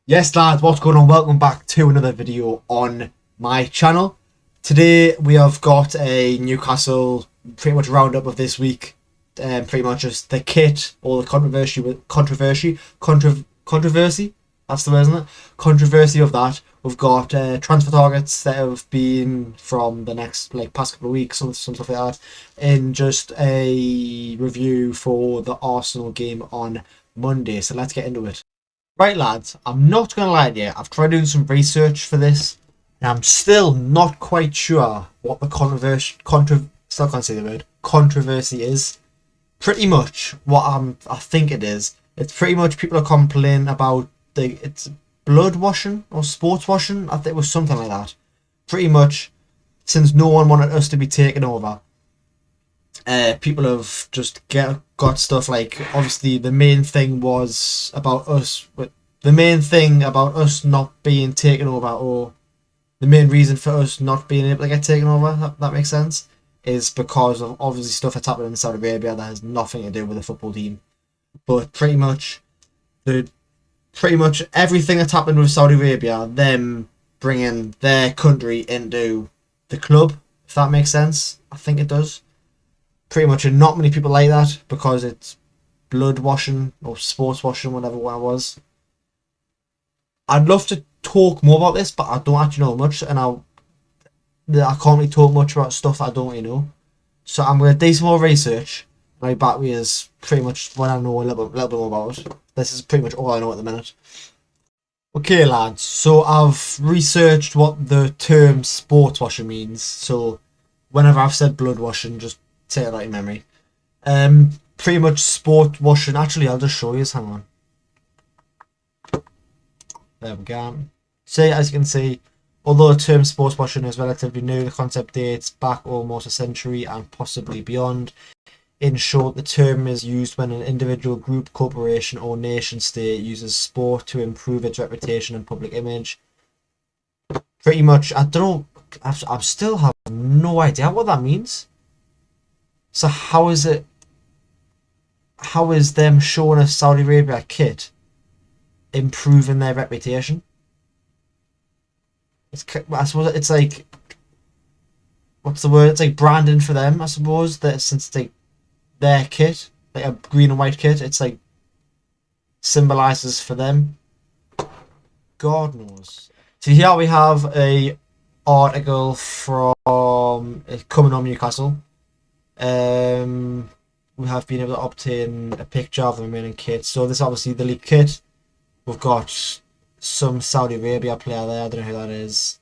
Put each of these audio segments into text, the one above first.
Yes lads, what's going on? Welcome back to another video on my channel. Today we have got a Newcastle pretty much roundup of this week. Pretty much just the kit, all the controversy, that's the word, isn't it? Controversy of that. We've got transfer targets that have been from the next past couple of weeks, some stuff like that, and just a review for the Arsenal game on Monday. So let's get into it. Right lads, I'm not going to lie to you, I've tried doing some research for this, and I'm still not quite sure what the controversy is. Pretty much what I think it is. It's pretty much people are complaining about it's blood washing or sports washing. I think it was something like that. Pretty much, since no one wanted us to be taken over, people have just got stuff like, obviously the main thing was about us, but the main thing about us not being taken over, or the main reason for us not being able to get taken over, that makes sense, is because of obviously stuff that's happening in Saudi Arabia that has nothing to do with the football team. But pretty much everything that's happened with Saudi Arabia, them bringing their country into the club, if that makes sense. I think it does. Pretty much not many people like that because it's blood washing or sports washing, whatever one it was. I'd love to talk more about this, but I don't actually know much, and I can't really talk much about stuff that I don't really know. So I'm going to do some more research. My battery is pretty much when I know a little bit more about it. This is pretty much all I know at the minute. Okay lads, so I've researched what the term sports washing means. So whenever I've said blood washing, just say it out in memory. Pretty much sport washing. Actually, I'll just show you. Hang on. There we go. So as you can see, although the term sports washing is relatively new, the concept dates back almost a century and possibly beyond. In short, the term is used when an individual, group, corporation or nation state uses sport to improve its reputation and public image. Pretty much, I don't know, I still have no idea what that means. So how is them showing a Saudi Arabia kit improving their reputation? I suppose it's like, what's the word? It's like branding for them, I suppose, that since it's like their kit, like a green and white kit, it's like symbolizes for them. God knows. So here we have a article from coming on Newcastle. We have been able to obtain a picture of the remaining kit. So this is obviously the leaked kit. We've got some Saudi Arabia player there. I don't know who that is.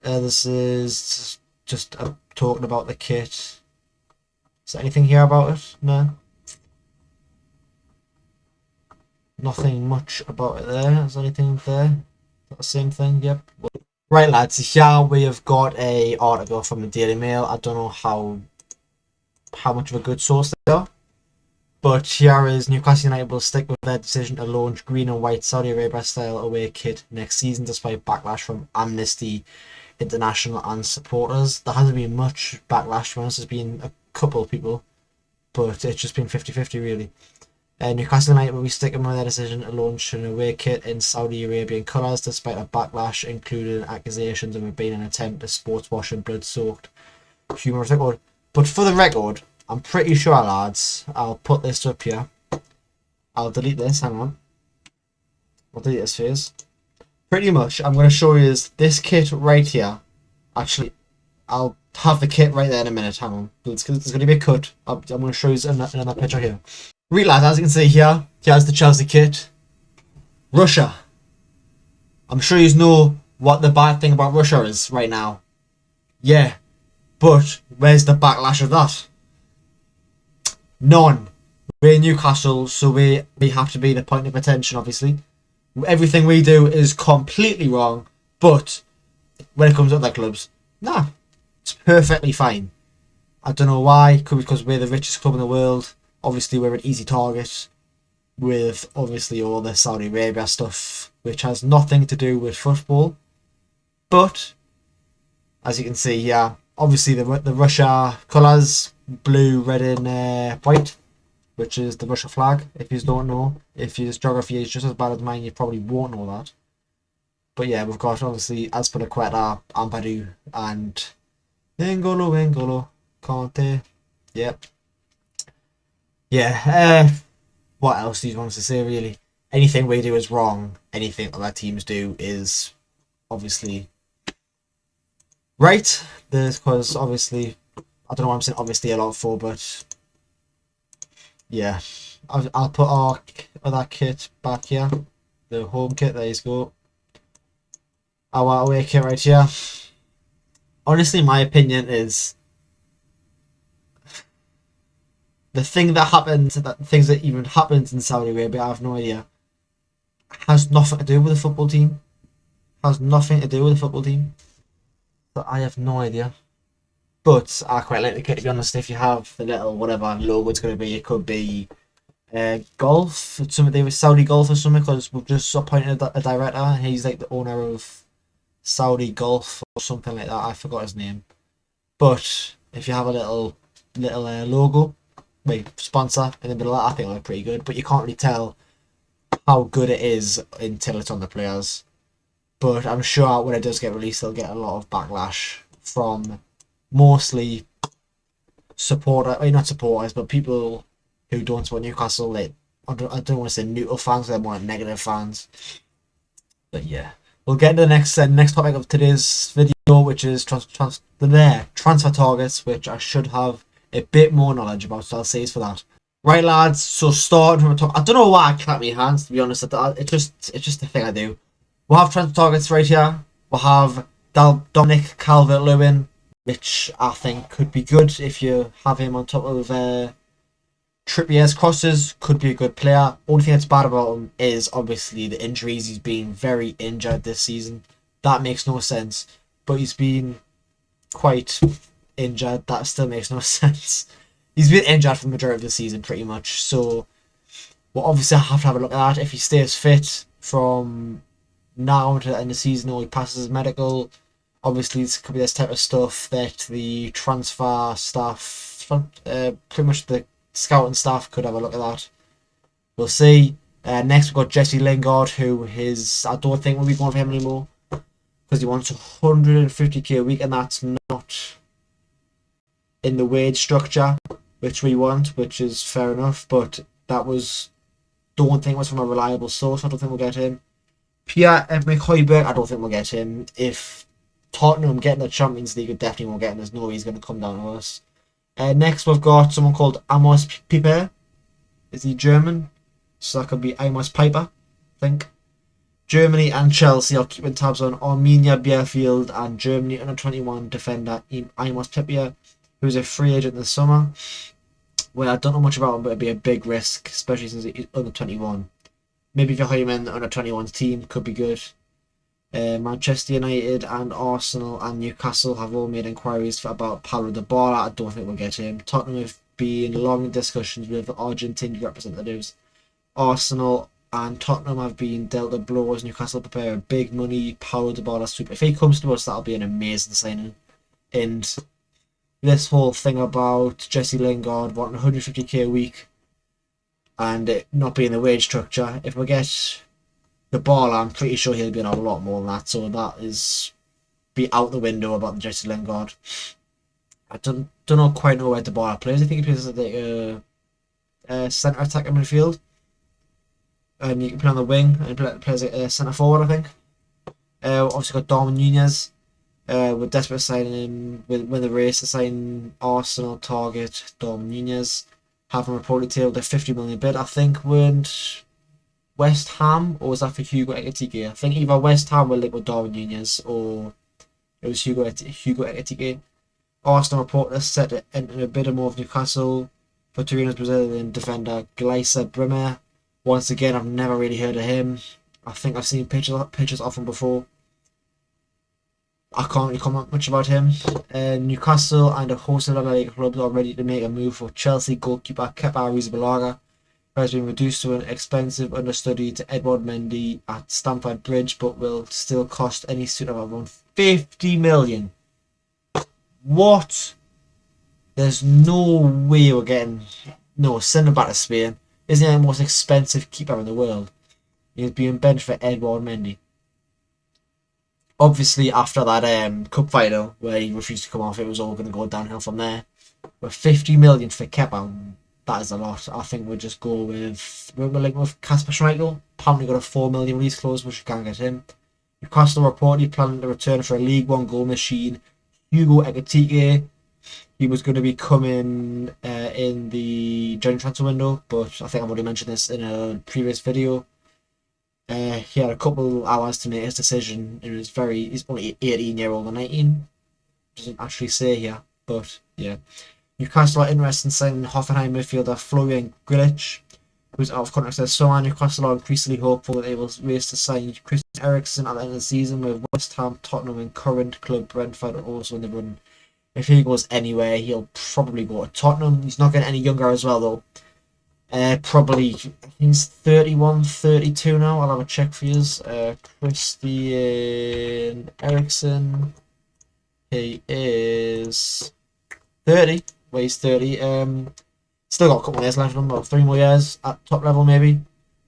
This is just talking about the kit. Is there anything here about it? No. Nothing much about it there. Is there anything there? Is that the same thing? Yep. Right lads, here we have got a article from the Daily Mail. I don't know how much of a good source they are, but here is Newcastle United will stick with their decision to launch green and white Saudi Arabia style away kit next season despite backlash from Amnesty International and supporters. There hasn't been much backlash, to be honest. There's been a couple of people, but it's just been 50-50 really. Newcastle United will be sticking with their decision to launch an away kit in Saudi Arabian colours despite a backlash including accusations of it being an attempt to sports wash and blood soaked humorous record. But for the record, I'm pretty sure lads, I'll put this up here. I'll delete this, hang on. I'll delete this first. Pretty much, I'm going to show you this kit right here. Actually, I'll have the kit right there in a minute, hang on. There's going to be a cut. I'm going to show you another picture here. Right lads, as you can see here, here's the Chelsea kit. Russia. I'm sure you know what the bad thing about Russia is right now. Yeah, but where's the backlash of that? None. We're Newcastle, so we have to be the point of attention, obviously. Everything we do is completely wrong, but when it comes to other clubs, nah, it's perfectly fine. I don't know why, could be because we're the richest club in the world. Obviously, we're an easy target with obviously all the Saudi Arabia stuff, which has nothing to do with football. But as you can see here, obviously the Russia colours, blue, red and white, which is the Russia flag. If you don't know, if your geography is just as bad as mine, you probably won't know that. But yeah, we've got obviously Azpilicueta, Ampadu, and N'Golo Conte. Yep. Yeah. What else do you want to say, really? Anything we do is wrong. Anything other teams do is obviously right. Because obviously, I don't know what I'm saying obviously a lot for, but yeah. I'll put our other kit back here. The home kit, there you go. Our away kit right here. Honestly, my opinion is the thing that happens, things that even happens in Saudi Arabia, I have no idea, has nothing to do with the football team. Has nothing to do with the football team. So I have no idea. But I quite like the kit, to be honest. If you have the little whatever logo it's going to be, it could be golf. It's something to do with Saudi golf or something, because we've just appointed a director, and he's like the owner of Saudi Golf or something like that. I forgot his name. But if you have a little logo, sponsor in the middle of that, I think it'll look pretty good. But you can't really tell how good it is until it's on the players. But I'm sure when it does get released, it'll get a lot of backlash from mostly not supporters, but people who don't support Newcastle. I don't want to say neutral fans, they're more like negative fans. But yeah, we'll get into the next topic of today's video, which is transfer targets, which I should have a bit more knowledge about, so I'll say it's for that. Right, lads, so starting from the top, I don't know why I clap my hands, to be honest. It's just a thing I do. We'll have transfer targets right here. We'll have Dominic Calvert-Lewin, which I think could be good if you have him on top of Trippier's crosses. Could be a good player. Only thing that's bad about him is obviously the injuries. He's been very injured this season. That makes no sense. But he's been quite injured. That still makes no sense. He's been injured for the majority of the season, pretty much. So we'll obviously have to have a look at that. If he stays fit from now to the end of the season, or he passes his medical, obviously this could be this type of stuff that the transfer staff, pretty much the scouting staff, could have a look at that. We'll see. Next we've got Jesse Lingard, who I don't think we'll be going for him anymore, because he wants 150k a week, and that's not in the wage structure which we want, which is fair enough, but don't think was from a reliable source. I don't think we'll get him. Pierre-Emerick Højbjerg, I don't think we'll get him. If Tottenham get in the Champions League, we definitely won't get him. There's no way he's going to come down to us. Next we've got someone called Amos Piper. Is he German? So that could be Amos Piper, I think. Germany and Chelsea are keeping tabs on Arminia Bielefeld and Germany under-21 defender Amos Piper, who's a free agent this summer. Well, I don't know much about him, but it'd be a big risk, especially since he's under-21. Maybe if you hire him in the under-21's team, could be good. Manchester United and Arsenal and Newcastle have all made inquiries about Paulo Dybala. I don't think we'll get him. Tottenham have been long discussions with the Argentine representatives. Arsenal and Tottenham have been dealt a blow as Newcastle prepare a big money Paulo Dybala sweep. If he comes to us, that'll be an amazing signing. And this whole thing about Jesse Lingard wanting 150k a week and it not being the wage structure, if we get the ball, I'm pretty sure he'll be on a lot more than that. So that is be out the window about the Jesse Lingard. I don't quite know where the ball plays. I think he plays at the centre attacking midfield. And you can play on the wing and plays at centre forward, I think. Obviously got Darwin Nunez. We're desperate to sign him. Win the race to sign Arsenal target Darwin Nunez. Have him reported tabled a 50 million bid. I think weren't West Ham, or was that for Hugo Ekitike? I think either West Ham were linked with Darwin Nunez, or it was Hugo Ekitike. Arsenal reporters set to enter a bid more of Newcastle for Torino's Brazilian defender Gleisa Bremer. Once again, I've never really heard of him. I think I've seen pictures of him before. I can't really comment much about him. Newcastle and a host of La Liga clubs are ready to make a move for Chelsea goalkeeper Kepa Arrizabalaga, who has been reduced to an expensive understudy to Edouard Mendy at Stamford Bridge, but will still cost any student of around 50 million. What? There's no way we're getting... No, send him back to Spain. Isn't he the most expensive keeper in the world? He's being benched for Edouard Mendy. Obviously, after that cup final where he refused to come off, it was all going to go downhill from there. But 50 million for Kepa, that is a lot. I think we'll just go with Kasper Schmeichel. Apparently got a 4 million release clause, which you can't get him. Newcastle reportedly planning to return for a League One goal machine. Hugo Ekitike. He was going to be coming in the January transfer window, but I think I've already mentioned this in a previous video. He had a couple hours to make his decision. He's only 18-year-old or 19. Doesn't actually say here, but yeah. Newcastle are interested in signing Hoffenheim midfielder Florian Grillitsch, who's out of contract this summer. Newcastle are increasingly hopeful that they will race to sign Christian Eriksen at the end of the season, with West Ham, Tottenham, and current club Brentford also in the run. If he goes anywhere, he'll probably go to Tottenham. He's not getting any younger as well, though. Probably, I think he's 31, 32 now. I'll have a check for you. Christian Eriksen. He is 30. Well, he's 30. Still got a couple of years left in him, about 3 more years at top level, maybe.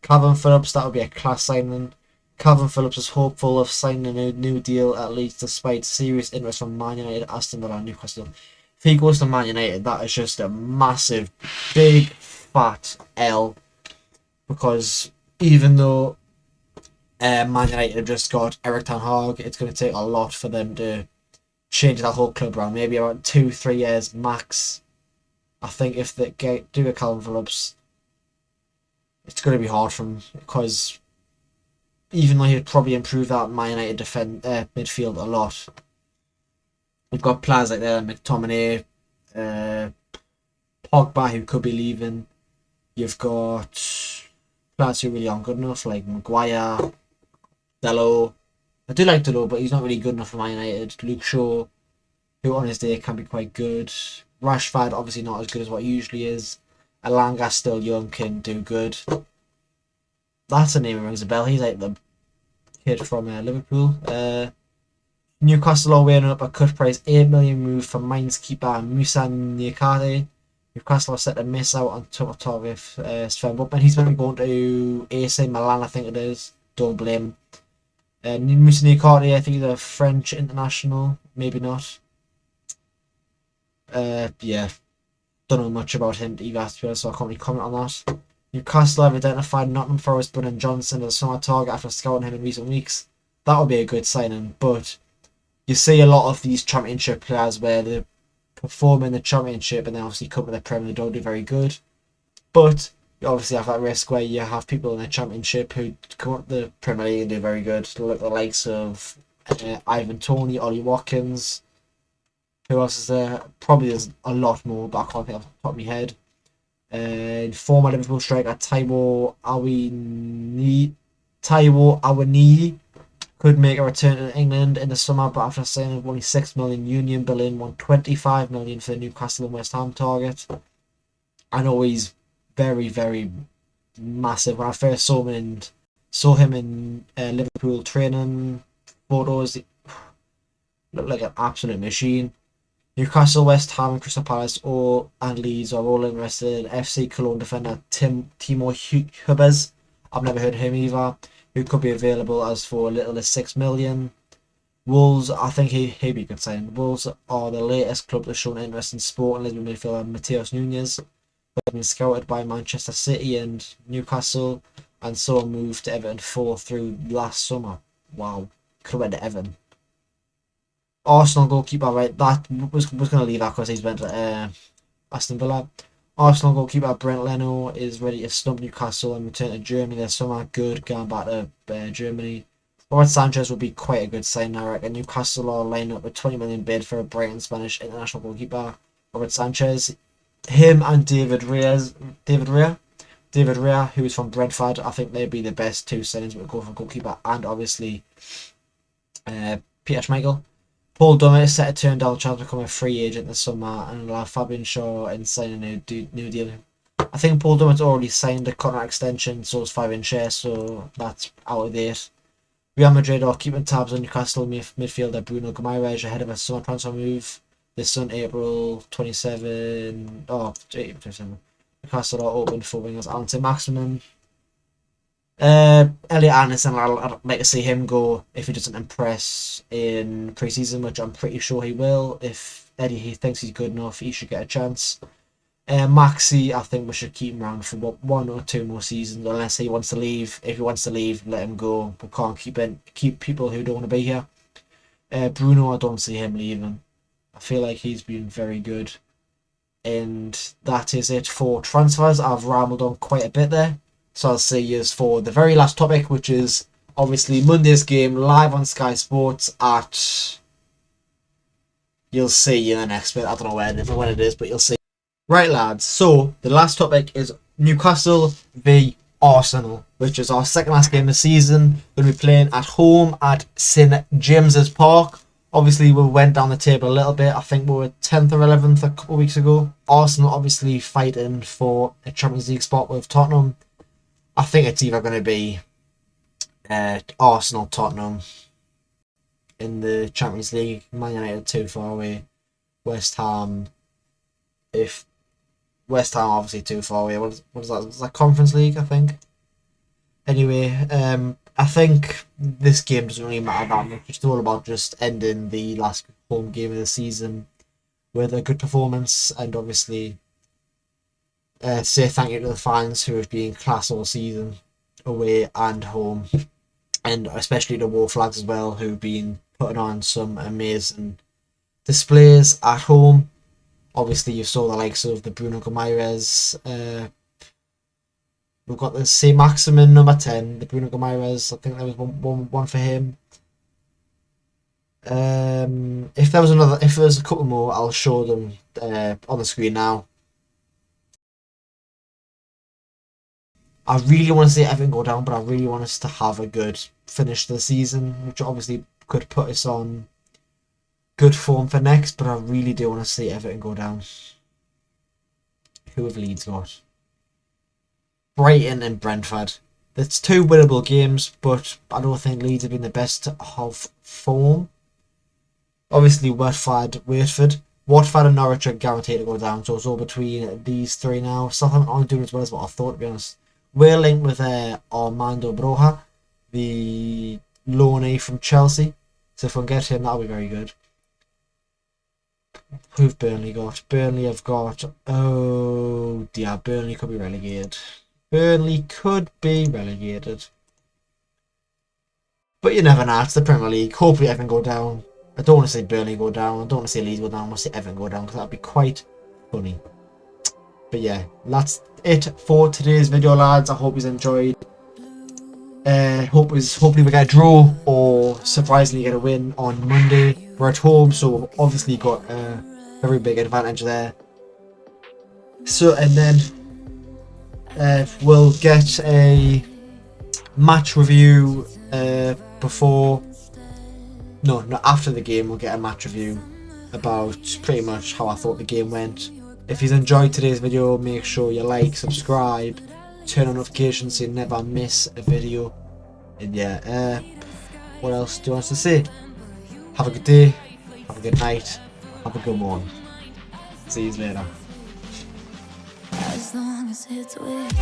Calvin Phillips, that would be a class signing. Calvin Phillips is hopeful of signing a new deal, at least, despite serious interest from Man United, Aston Villa, and Newcastle. If he goes to Man United, that is just a massive, big, fat L. Because even though Man United have just got Erik ten Hag, it's going to take a lot for them to change that whole club around. Maybe about 2-3 years max. I think if they do get Calvin Phillips, it's going to be hard for him, because even though he'd probably improve that Man United midfield a lot, we've got players like McTominay, Pogba, who could be leaving. You've got players who really aren't good enough, like Maguire, Dello. I do like Dello, but he's not really good enough for Man United. Luke Shaw, who on his day can be quite good. Rashford, obviously not as good as what he usually is. Elanga, still young, can do good. That's a name that rings a bell. He's like the kid from Liverpool. Newcastle are weighing up a cut price 8 million move for Mainz keeper Moussa Niakate. Newcastle are set to miss out on top target Sven Botman. He's going to be going to AC Milan, I think it is. Don't blame him. Moussa Niakate, I think he's a French international. Maybe not. Yeah. Don't know much about him either, to be honest, so I can't really comment on that. Newcastle have identified Nottingham Forest Brennan Johnson as a summer target after scouting him in recent weeks. That would be a good signing, but you see a lot of these championship players where they perform in the championship and then obviously come to the Premier and they don't do very good. But you obviously have that risk where you have people in the championship who come up to the Premier League and do very good. Look at the likes of Ivan Toney, Ollie Watkins. Who else is there? Probably there's a lot more, but I can't think off the top of my head. Former Liverpool striker Taiwo Awoniyi could make a return to England in the summer, but after signing only 6 million, Union Berlin won 25 million for the Newcastle and West Ham target. I know he's very, very massive. When I first saw him in Liverpool training photos, he looked like an absolute machine. Newcastle, West Ham, and Crystal Palace and Leeds are all interested in FC Cologne defender Timo Hubbers. I've never heard of him either. Who could be available as for a little as 6 million. Wolves, I think he'd be a good sign. Wolves are the latest club that's shown interest in sporting Lisbon midfielder Mateus Nunes, who has been scouted by Manchester City and Newcastle, and so moved to Everton 4 through last summer. Wow, could have went to Everton. Arsenal goalkeeper, right? That was going to leave that because he's went to Aston Villa. Arsenal goalkeeper Brent Leno is ready to stump Newcastle and return to Germany this summer. Good, going back to Germany. Robert Sanchez would be quite a good sign, I reckon. Newcastle are lining up with 20 million bid for a Brighton Spanish international goalkeeper Robert Sanchez. Him and David Rea, who is from Brentford. I think they'd be the best two signings with a goal for goalkeeper, and obviously Peter Schmeichel. Paul Dummett is set to turn down the chance to become a free agent this summer and allow Fabian Shaw and sign a new deal. I think Paul Dummett's already signed a contract extension, so is Fabian Shaw, so that's out of date. Real Madrid are keeping tabs on Newcastle midfielder Bruno Guimaraes ahead of a summer transfer move. This on April 27. Newcastle are open for wingers Anton Maximin. Elliot Anderson, I'd like to see him go if he doesn't impress in pre-season, which I'm pretty sure he will. If Eddie he thinks he's good enough, he should get a chance. Maxi, I think we should keep him around for one or two more seasons, unless he wants to leave. If he wants to leave, let him go. We can't keep people who don't want to be here. Bruno, I don't see him leaving. I feel like he's been very good. And that is it for transfers. I've rambled on quite a bit there. So I'll see you for the very last topic, which is obviously Monday's game live on Sky Sports at... You'll see in the next bit. I don't know when it is, but you'll see. Right, lads. So the last topic is Newcastle v Arsenal, which is our second last game of the season. We're going to be playing at home at St James's Park. Obviously, we went down the table a little bit. I think we were 10th or 11th a couple of weeks ago. Arsenal obviously fighting for a Champions League spot with Tottenham. I think it's either going to be Arsenal, Tottenham in the Champions League. Man United too far away. West Ham, if West Ham obviously too far away. What is that? Is that Conference League? I think. Anyway, I think this game doesn't really matter that much. It's all about just ending the last home game of the season with a good performance, and obviously say thank you to the fans who have been class all season, away and home, and especially the War Flags as well, who've been putting on some amazing displays at home. Obviously, you saw the likes of the Bruno Gomes. We've got the St. Maximin number 10, the Bruno Gomes. I think there was one for him. If there's a couple more, I'll show them on the screen now. I really want to see Everton go down, but I really want us to have a good finish to the season, which obviously could put us on good form for next, but I really do want to see Everton go down. Who have Leeds got? Brighton and Brentford. That's two winnable games, but I don't think Leeds have been the best of form. Obviously, Watford and Norwich are guaranteed to go down, so it's all between these three now. Southampton aren't doing as well as what I thought, to be honest. We're linked with Armando Broja, the loanee from Chelsea. So if we can get him, that'll be very good. Who've Burnley got? Burnley have got... Oh dear, Burnley could be relegated. Burnley could be relegated. But you never know, it's the Premier League. Hopefully Everton go down. I don't want to see Burnley go down. I don't want to see Leeds go down. I want to see Everton go down, because that'd be quite funny. But yeah, that's it for today's video, lads. I hope you enjoyed. Hopefully we get a draw or surprisingly get a win on Monday. We're at home, so we've obviously got a very big advantage there. So, and then we'll get a match review after the game. We'll get a match review about pretty much how I thought the game went. If you've enjoyed today's video, make sure you like, subscribe, turn on notifications so you never miss a video. And yeah, what else do you want us to say? Have a good day, have a good night, have a good morning. See you later. As long as it's with